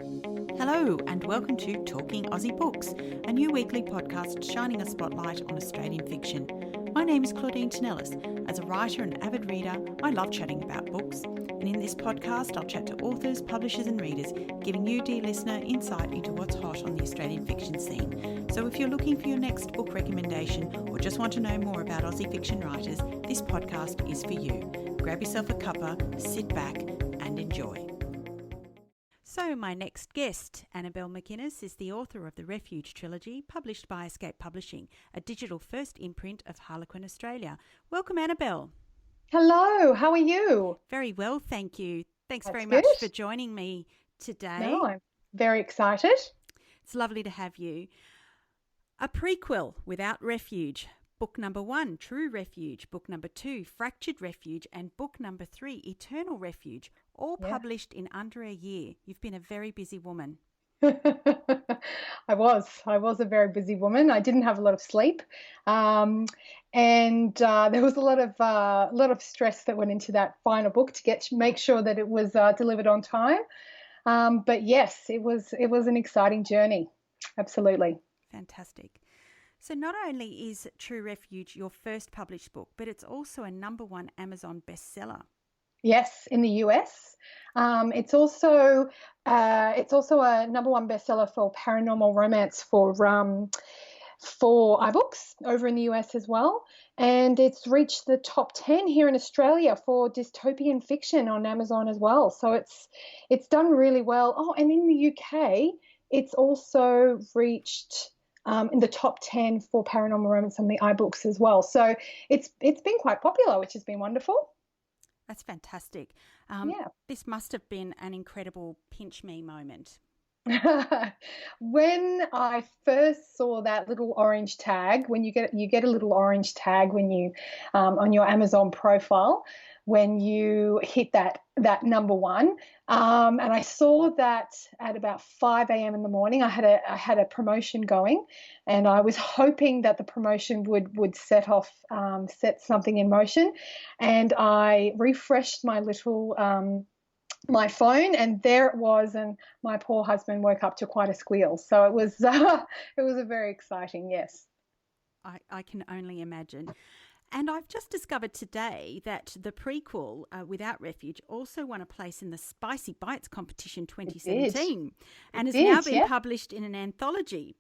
Hello and welcome to Talking Aussie Books, a new weekly podcast shining a spotlight on Australian fiction. My name is Claudine Tinellis. As a writer and avid reader, I love chatting about books. And in this podcast, I'll chat to authors, publishers and readers, giving you, dear listener, insight into what's hot on the Australian fiction scene. So if you're looking for your next book recommendation or just want to know more about Aussie fiction writers, this podcast is for you. Grab yourself a cuppa, sit back and enjoy. So my next guest, Annabelle McInnes, is the author of the Refuge Trilogy, published by Escape Publishing, a digital first imprint of Harlequin Australia. Welcome, Annabelle. Hello, how are you? Very well, thank you. Thanks very That's much good. for joining me today. No, I'm very excited. It's lovely to have you. A prequel, Without Refuge. Book number 1, True Refuge. Book number 2, Fractured Refuge. And book number 3, Eternal Refuge. All published in under a year. You've been a very busy woman. I was a very busy woman. I didn't have a lot of sleep, and there was a lot of stress that went into that final book to make sure that it was delivered on time. But yes, it was an exciting journey. Absolutely. Fantastic. So not only is True Refuge your first published book, but it's also a #1 Amazon bestseller. Yes, in the US. It's also a #1 bestseller for paranormal romance for iBooks over in the US as well. And it's reached the top 10 here in Australia for dystopian fiction on Amazon as well. So it's done really well. Oh, and in the UK, it's also reached in the top 10 for paranormal romance on the iBooks as well. So it's been quite popular, which has been wonderful. That's fantastic. Yeah. This must have been an incredible pinch me moment. When I first saw that little orange tag, when you get a little orange tag when you on your Amazon profile, when you hit that #1, and I saw that at about 5 a.m. in the morning. I had a promotion going, and I was hoping that the promotion would set something in motion, and I refreshed my my phone, and there it was, and my poor husband woke up to quite a squeal. So it was a very exciting, yes. I can only imagine. And I've just discovered today that the prequel, Without Refuge, also won a place in the Spicy Bites competition 2017 and has now been published in an anthology.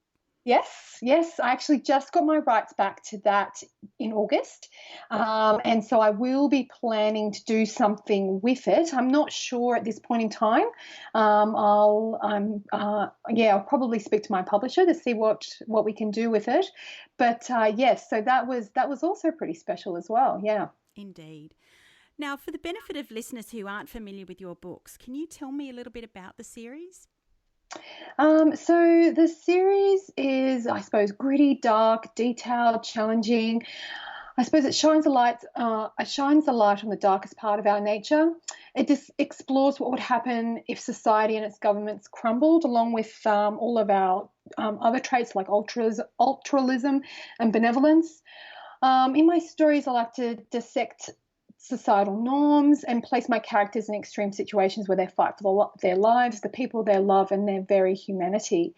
Yes. I actually just got my rights back to that in August. And so I will be planning to do something with it. I'm not sure at this point in time. I'll probably speak to my publisher to see what we can do with it. But yes, so that was also pretty special as well. Yeah. Indeed. Now, for the benefit of listeners who aren't familiar with your books, can you tell me a little bit about the series? So the series is, I suppose, gritty, dark, detailed, challenging. I suppose it shines a light on the darkest part of our nature. It just explores what would happen if society and its governments crumbled, along with all of our other traits like altruism and benevolence. In my stories, I like to dissect societal norms and place my characters in extreme situations where they fight for their lives, the people they love, and their very humanity.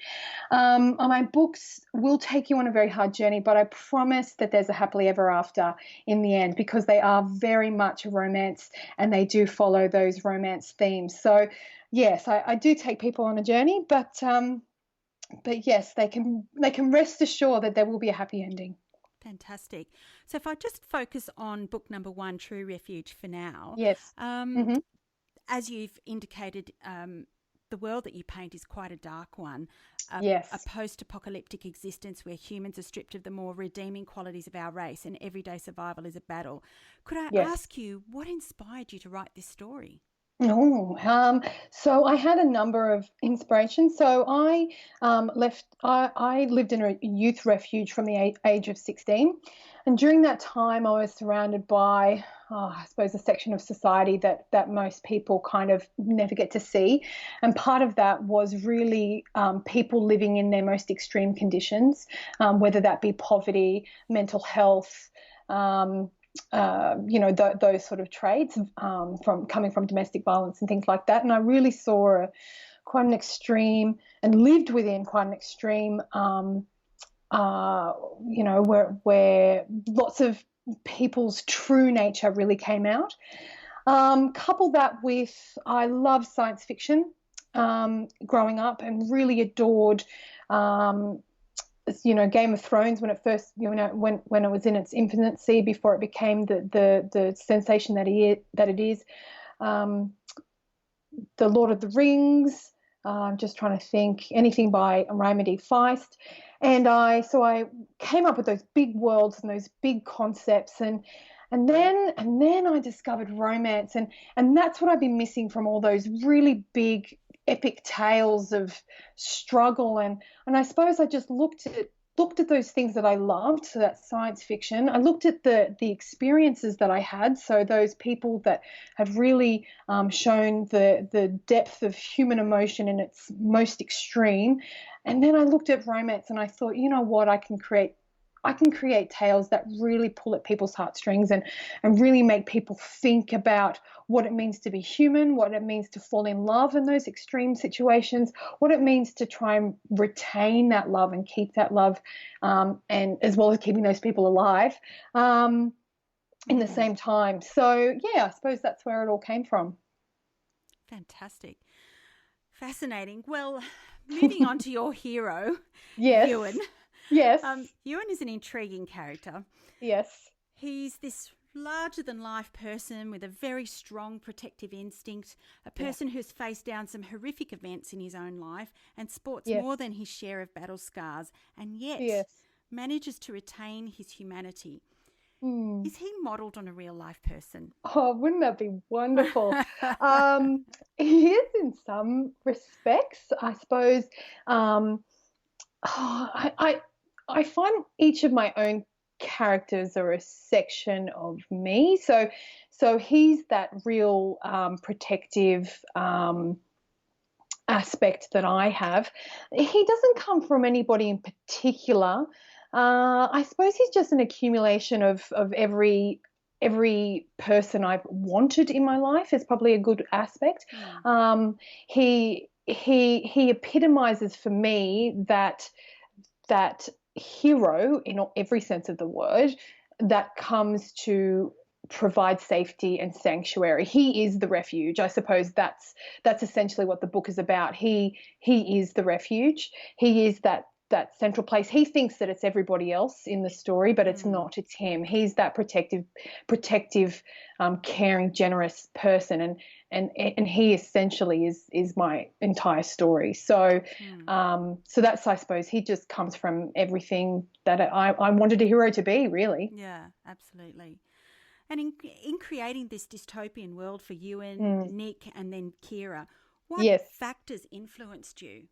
My books will take you on a very hard journey, but I promise that there's a happily ever after in the end, because they are very much a romance and they do follow those romance themes. So yes, I do take people on a journey, but yes, they can rest assured that there will be a happy ending. Fantastic. So if I just focus on book #1, True Refuge, for now. Yes. As you've indicated, the world that you paint is quite a dark one. Yes. A post-apocalyptic existence where humans are stripped of the more redeeming qualities of our race and everyday survival is a battle. Could I ask you, what inspired you to write this story? So I had a number of inspirations. So I lived in a youth refuge from the age of 16. And during that time, I was surrounded by, I suppose, a section of society that most people kind of never get to see. And part of that was really people living in their most extreme conditions, whether that be poverty, mental health, those sort of traits from coming from domestic violence and things like that. And I really saw quite an extreme, and lived within quite an extreme, where lots of people's true nature really came out. Couple that with, I love science fiction growing up, and really adored, Game of Thrones when it first, when it was in its infancy before it became the sensation that it is. The Lord of the Rings. I'm just trying to think, anything by Raymond E. Feist. And I came up with those big worlds and those big concepts, and then I discovered romance, and that's what I've been missing from all those really big epic tales of struggle, and I suppose I just looked at those things that I loved, so that's science fiction. I looked at the experiences that I had, so those people that have really shown the depth of human emotion in its most extreme, and then I looked at romance and I thought, you know what, I can create tales that really pull at people's heartstrings and really make people think about what it means to be human, what it means to fall in love in those extreme situations, what it means to try and retain that love and keep that love, and as well as keeping those people alive in the same time. So, yeah, I suppose that's where it all came from. Fantastic. Fascinating. Well, moving on to your hero, yes. Ewan. Yes. Ewan is an intriguing character. Yes. He's this larger-than-life person with a very strong protective instinct, a person who's faced down some horrific events in his own life and sports more than his share of battle scars, and yet manages to retain his humanity. Is he modelled on a real-life person? Oh, wouldn't that be wonderful? He is in some respects, I suppose. I find each of my own characters are a section of me. So he's that real protective aspect that I have. He doesn't come from anybody in particular. I suppose he's just an accumulation of every person I've wanted in my life is probably a good aspect. He epitomizes for me that hero in every sense of the word that comes to provide safety and sanctuary. He is the refuge. I suppose that's essentially what the book is about. He is the refuge. He is that central place. He thinks that it's everybody else in the story, but it's not. It's him. He's that protective, caring, generous person, and he essentially is my entire story. So, so that's, I suppose, he just comes from everything that I wanted a hero to be, really. Yeah, absolutely. And in creating this dystopian world for Ewan, Nick, and then Kira, what factors influenced you?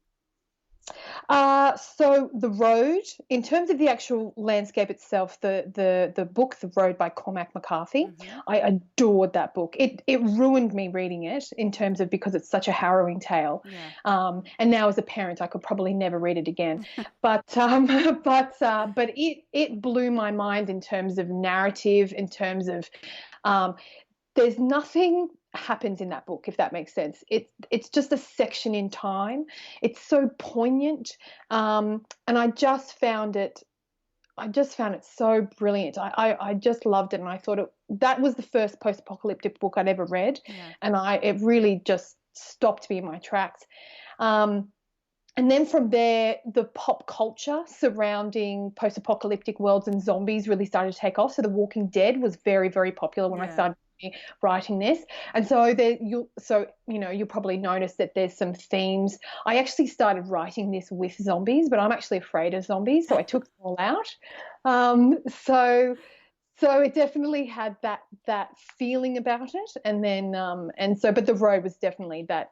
So the road, in terms of the actual landscape itself, the book, The Road by Cormac McCarthy, I adored that book. It ruined me reading it in terms of, because it's such a harrowing tale. Yeah. And now as a parent, I could probably never read it again. But it blew my mind in terms of narrative, in terms of there's nothing happens in that book, if that makes sense. It's just a section in time. It's so poignant, and I just found it so brilliant. I just loved it, and I thought that was the first post-apocalyptic book I'd ever read, and it really just stopped me in my tracks. And then from there, the pop culture surrounding post-apocalyptic worlds and zombies really started to take off. So The Walking Dead was very, very popular when I started writing this, and so you'll probably notice that there's some themes. I actually started writing this with zombies, but I'm actually afraid of zombies, so I took them all out. So it definitely had that feeling about it, and then but The Road was definitely that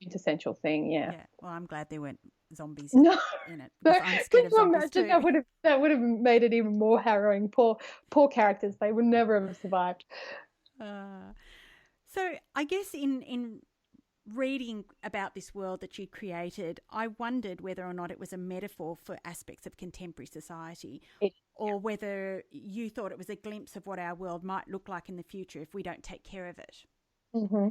quintessential thing. Yeah. Well, I'm glad there weren't zombies in it. I'm scared of zombies too. That would have made it even more harrowing. Poor characters. They would never have survived. So I guess in reading about this world that you created, I wondered whether or not it was a metaphor for aspects of contemporary society, or whether you thought it was a glimpse of what our world might look like in the future if we don't take care of it. Hmm.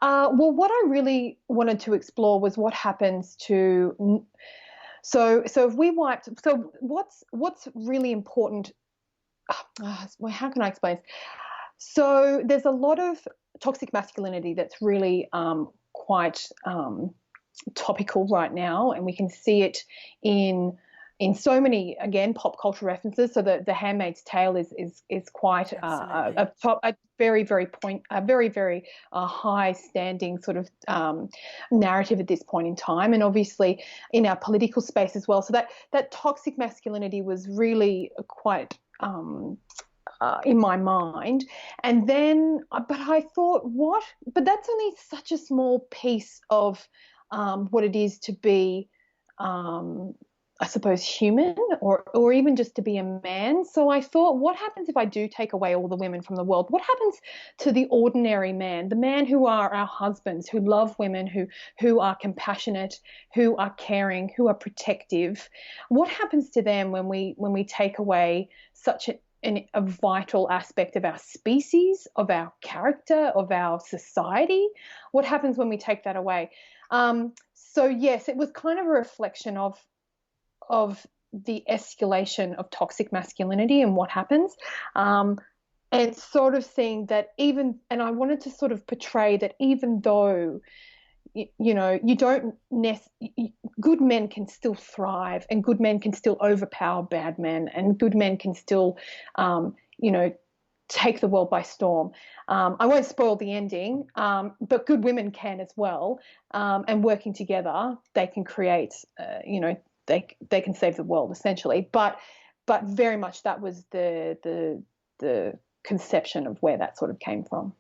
Well, what I really wanted to explore was what happens to so if we wiped so what's really important. Well, how can I explain this? So there's a lot of toxic masculinity that's really quite topical right now, and we can see it in so many, again, pop culture references. So the Handmaid's Tale is quite a very very high standing sort of narrative at this point in time, and obviously in our political space as well. So that toxic masculinity was really quite in my mind. And then, but I thought, what? But that's only such a small piece of what it is to be, I suppose, human, or even just to be a man. So I thought, what happens if I do take away all the women from the world? What happens to the ordinary man, the man who are our husbands, who love women, who are compassionate, who are caring, who are protective? What happens to them when we take away such a vital aspect of our species, of our character, of our society? What happens when we take that away? So yes, it was kind of a reflection of the escalation of toxic masculinity and what happens. And sort of seeing that and I wanted to sort of portray that even though you don't good men can still thrive, and good men can still overpower bad men, and good men can still, take the world by storm. I won't spoil the ending, but good women can as well, and working together, they can create, they can save the world essentially. But very much that was the conception of where that sort of came from.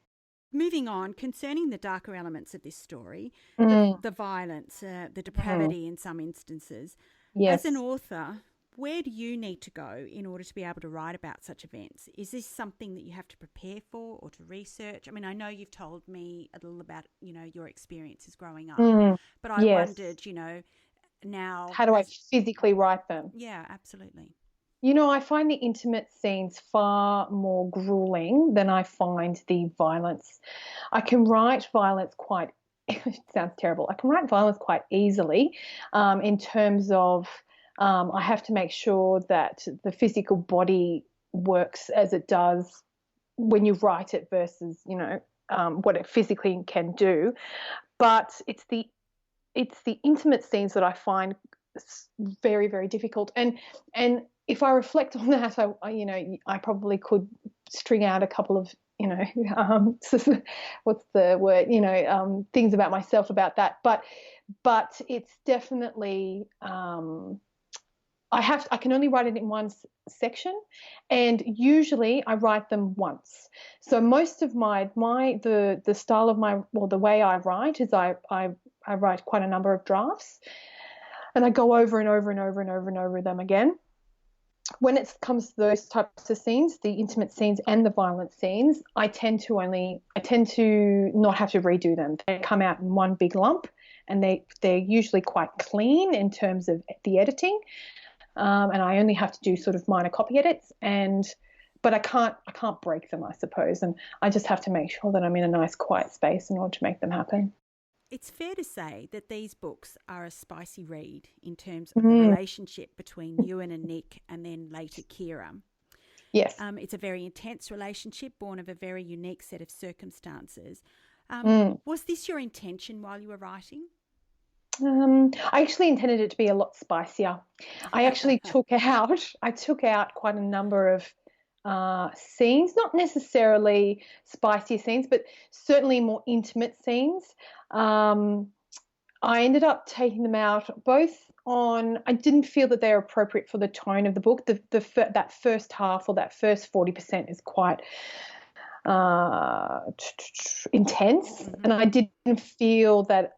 Moving on, concerning the darker elements of this story, Mm. the violence, the Mm. depravity in some instances, as an Yes. author, where do you need to go in order to be able to write about such events? Is this something that you have to prepare for or to research? I mean, I know you've told me a little about, your experiences growing up, Mm. but I Yes. wondered, now How do I as physically write them? yeah, absolutely. I find the intimate scenes far more grueling than I find the violence. I can write violence quite, it sounds terrible, I can write violence quite easily, in terms of I have to make sure that the physical body works as it does when you write it versus, what it physically can do. But it's the intimate scenes that I find very, very difficult. And if I reflect on that, I probably could string out a couple of, what's the word, things about myself about that. But it's definitely, I can only write it in one section, and usually I write them once. So most of the style of the way I write is I write quite a number of drafts, and I go over and over and over and over and over them again. When it comes to those types of scenes, the intimate scenes and the violent scenes, I tend to not have to redo them. They come out in one big lump, and they're usually quite clean in terms of the editing. And I only have to do sort of minor copy edits, but I can't break them, I suppose, and I just have to make sure that I'm in a nice quiet space in order to make them happen. It's fair to say that these books are a spicy read in terms of the Mm. relationship between Ewan and Nick, and then later Kira. Yes. It's a very intense relationship born of a very unique set of circumstances. Mm. Was this your intention while you were writing? I actually intended it to be a lot spicier. I actually took out quite a number of scenes, not necessarily spicy scenes, but certainly more intimate scenes. I ended up taking them out both on. I didn't feel that they were appropriate for the tone of the book. That first half, or that first 40%, is quite intense, Mm-hmm. and I didn't feel that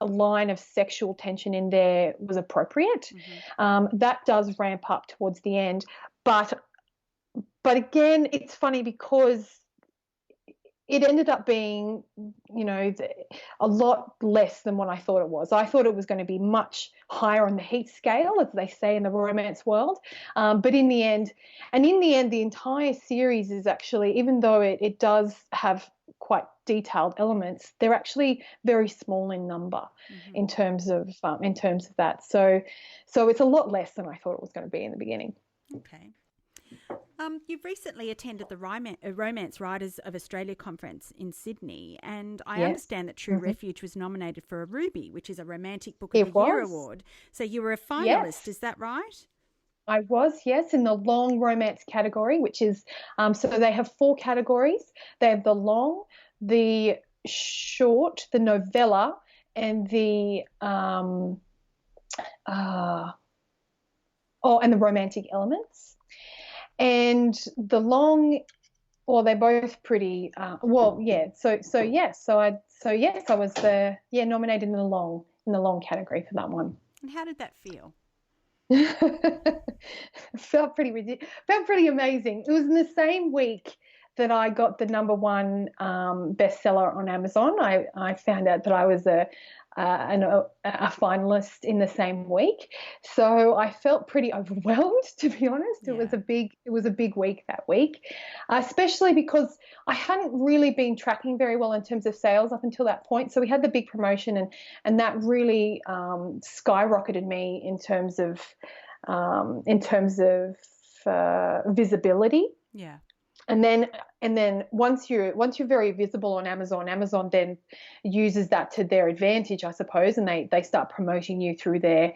a line of sexual tension in there was appropriate. That does ramp up towards the end, but again, it's funny because it ended up being, a lot less than what I thought it was. I thought it was going to be much higher on the heat scale, as they say in the romance world. But in the end, the entire series is actually, even though it does have quite detailed elements, they're actually very small in number in terms of that. So it's a lot less than I thought it was going to be in the beginning. Okay. You've recently attended the Romance Writers of Australia conference in Sydney, and I understand that True Refuge was nominated for a Ruby, which is a Romantic Book of the Year award. So you were a finalist, is that right? I was, yes, in the long romance category, which is, so they have 4 categories. They have the long, the short, the novella, and the and the romantic elements. And the long, well, they're both pretty. I was nominated in the long category for that one. And how did that feel? Felt pretty amazing. It was in the same week that I got the #1 bestseller on Amazon. I found out that I was a finalist in the same week, so I felt pretty overwhelmed, to be honest. Yeah. It was a big week that week, especially because I hadn't really been tracking very well in terms of sales up until that point. So we had the big promotion, and that really skyrocketed me in terms of visibility. Yeah. And then once you're very visible on Amazon then uses that to their advantage, I suppose, and they start promoting you through their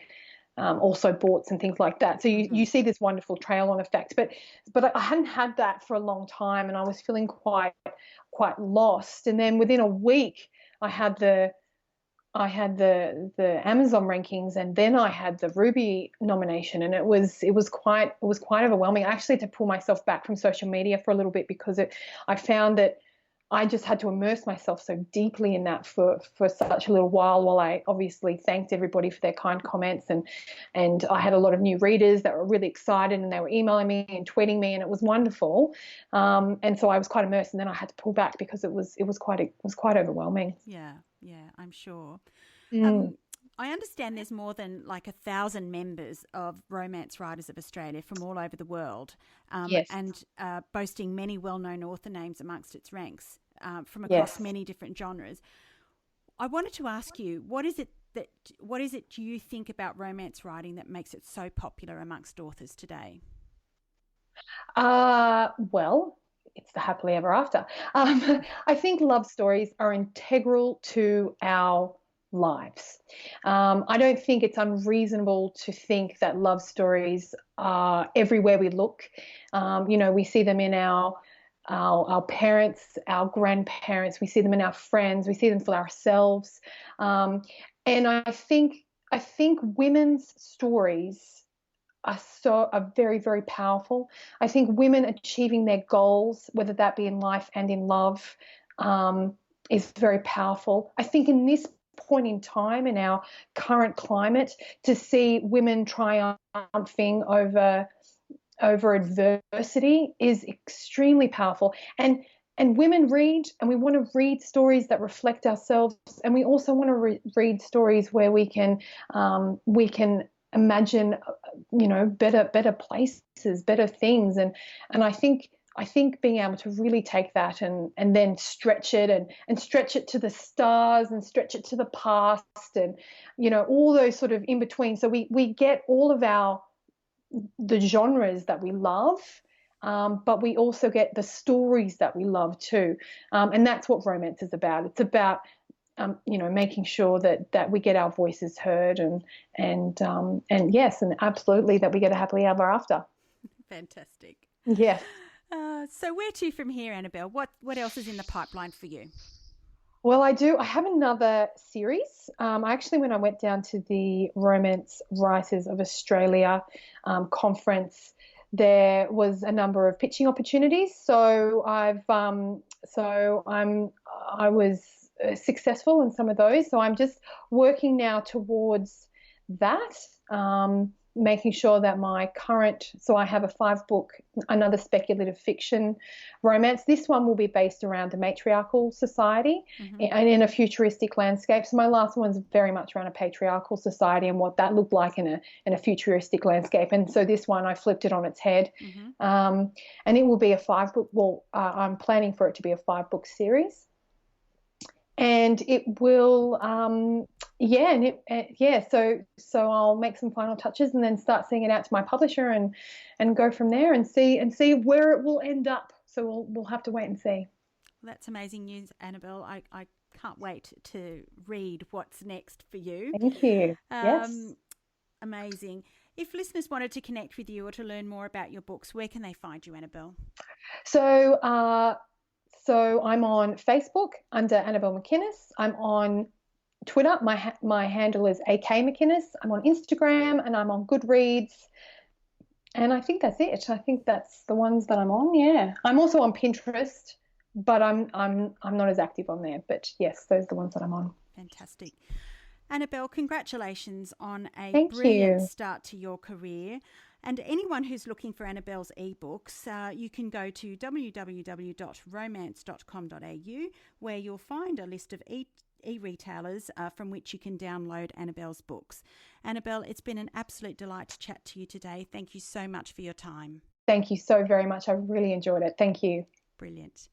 also boards and things like that. So you see this wonderful trail-on effect. But I hadn't had that for a long time, and I was feeling quite lost. And then within a week, I had the Amazon rankings, and then I had the Ruby nomination, and it was quite overwhelming. I actually had to pull myself back from social media for a little bit because I found that I just had to immerse myself so deeply in that for such a little while I obviously thanked everybody for their kind comments, and I had a lot of new readers that were really excited, and they were emailing me and tweeting me, and it was wonderful. And so I was quite immersed, and then I had to pull back because it was quite overwhelming. Yeah, I'm sure. I understand there's more than 1,000 members of Romance Writers of Australia from all over the world, and boasting many well-known author names amongst its ranks from across many different genres. I wanted to ask you, what is it do you think about romance writing that makes it so popular amongst authors today? Well, it's the happily ever after. I think love stories are integral to our lives. I don't think it's unreasonable to think that love stories are everywhere we look. We see them in our parents, our grandparents. We see them in our friends. We see them for ourselves. And I think women's stories are very, very powerful. I think women achieving their goals, whether that be in life and in love, is very powerful. I think in this point in time, in our current climate, to see women triumphing over adversity is extremely powerful. And women read, and we want to read stories that reflect ourselves, and we also want to read stories where we can imagine, better places, better things, and I think being able to really take that and then stretch it and stretch it to the stars and stretch it to the past, and all those sort of in between. So we get all of the genres that we love, but we also get the stories that we love too, and that's what romance is about. It's about making sure that we get our voices heard, and yes, and absolutely that we get a happily ever after. Fantastic. Yes. So where to from here, Annabelle? What else is in the pipeline for you? Well, I have another series. When I went down to the Romance Writers of Australia conference, there was a number of pitching opportunities. So I was successful in some of those. So I'm just working now towards that, making sure that so I have a 5-book, another speculative fiction romance. This one will be based around a matriarchal society and in a futuristic landscape. So my last one's very much around a patriarchal society and what that looked like in a futuristic landscape. And so this one, I flipped it on its head. And it will be a 5-book, I'm planning for it to be a 5-book series. and it will, So I'll make some final touches and then start sending it out to my publisher and go from there and see where it will end up. So we'll have to wait and see. Well, that's amazing news, Annabelle. I can't wait to read what's next for you. Thank you. Yes. Amazing. If listeners wanted to connect with you or to learn more about your books, where can they find you, Annabelle? So I'm on Facebook under Annabelle McInnes. I'm on Twitter. My handle is AK McInnes. I'm on Instagram and I'm on Goodreads. And I think that's it. I think that's the ones that I'm on. Yeah. I'm also on Pinterest, but I'm not as active on there. But yes, those are the ones that I'm on. Fantastic. Annabelle, congratulations on a Thank brilliant you. start to your career. And anyone who's looking for Annabelle's ebooks, you can go to www.romance.com.au, where you'll find a list of e-retailers from which you can download Annabelle's books. Annabelle, it's been an absolute delight to chat to you today. Thank you so much for your time. Thank you so very much. I really enjoyed it. Thank you. Brilliant.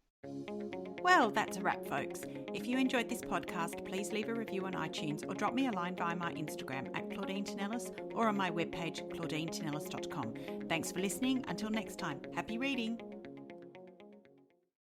Well, that's a wrap, folks. If you enjoyed this podcast, please leave a review on iTunes or drop me a line via my Instagram at Claudine Tinellis or on my webpage, claudinetинellis.com. Thanks for listening. Until next time, happy reading.